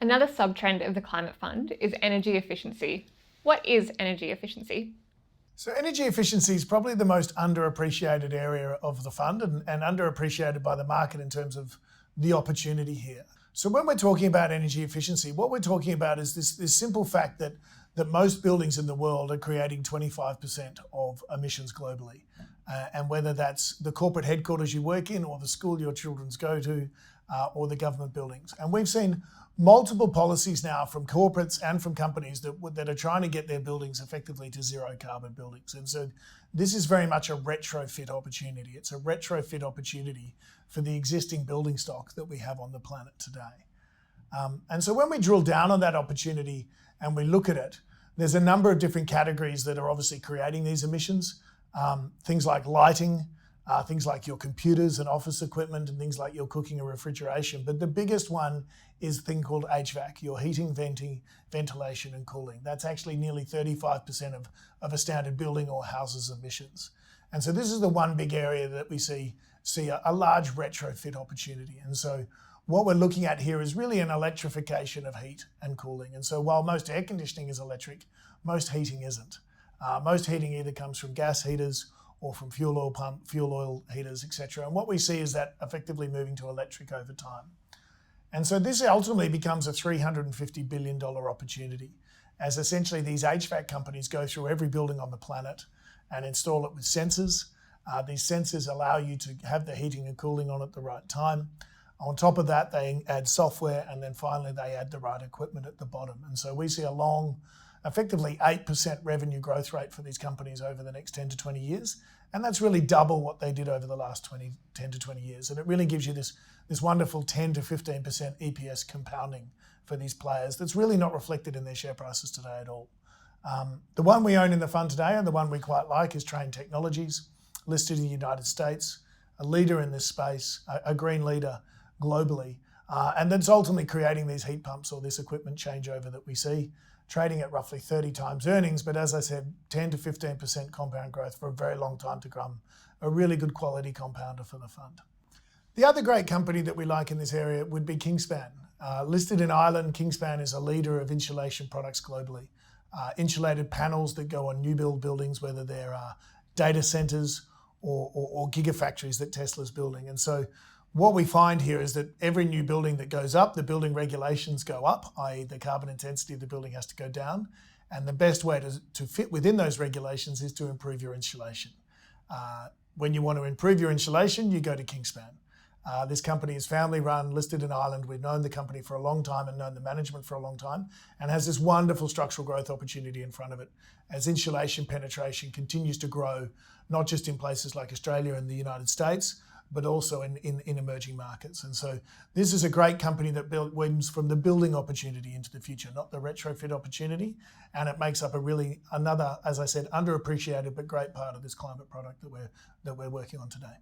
Another sub-trend of the Climate Fund is energy efficiency. What is energy efficiency? So energy efficiency is probably the most underappreciated area of the fund and underappreciated by the market in terms of the opportunity here. So when we're talking about energy efficiency, what we're talking about is this simple fact that most buildings in the world are creating 25% of emissions globally. And whether that's the corporate headquarters you work in or the school your children go to or the government buildings. And we've seen multiple policies now from corporates and from companies that are trying to get their buildings effectively to zero carbon buildings. And so this is very much a retrofit opportunity. It's a retrofit opportunity for the existing building stock that we have on the planet today. And so when we drill down on that opportunity and we look at it, there's a number of different categories that are obviously creating these emissions. Things like lighting, things like your computers and office equipment, and things like your cooking and refrigeration. But the biggest one is a thing called HVAC, your heating, ventilation and cooling. That's actually nearly 35% of a standard building or house's emissions. And so this is the one big area that we see a large retrofit opportunity. And so what we're looking at here is really an electrification of heat and cooling. And so while most air conditioning is electric, most heating isn't. Most heating either comes from gas heaters or from fuel oil heaters, etc. And what we see is that effectively moving to electric over time. And so this ultimately becomes a $350 billion opportunity as essentially these HVAC companies go through every building on the planet and install it with sensors. These sensors allow you to have the heating and cooling on at the right time. On top of that, they add software, and then finally they add the right equipment at the bottom. And so we see a long, effectively 8% revenue growth rate for these companies over the next 10 to 20 years. And that's really double what they did over the last 10 to 20 years. And it really gives you this wonderful 10 to 15% EPS compounding for these players that's really not reflected in their share prices today at all. The one we own in the fund today and the one we quite like is Trane Technologies, listed in the United States, a leader in this space, a green leader globally. And that's ultimately creating these heat pumps or this equipment changeover that we see, trading at roughly 30 times earnings, but as I said, 10 to 15% compound growth for a very long time to come. A really good quality compounder for the fund. The other great company that we like in this area would be Kingspan. Listed in Ireland, Kingspan is a leader of insulation products globally. Insulated panels that go on new build buildings, whether they're data centers or gigafactories that Tesla's building. And so what we find here is that every new building that goes up, the building regulations go up, i.e. the carbon intensity of the building has to go down. And the best way to fit within those regulations is to improve your insulation. When you want to improve your insulation, you go to Kingspan. This company is family run, listed in Ireland. We've known the company for a long time and known the management for a long time, and has this wonderful structural growth opportunity in front of it as insulation penetration continues to grow, not just in places like Australia and the United States, but also in emerging markets. And so this is a great company that wins from the building opportunity into the future, not the retrofit opportunity. And it makes up another, as I said, underappreciated but great part of this climate product that we're working on today.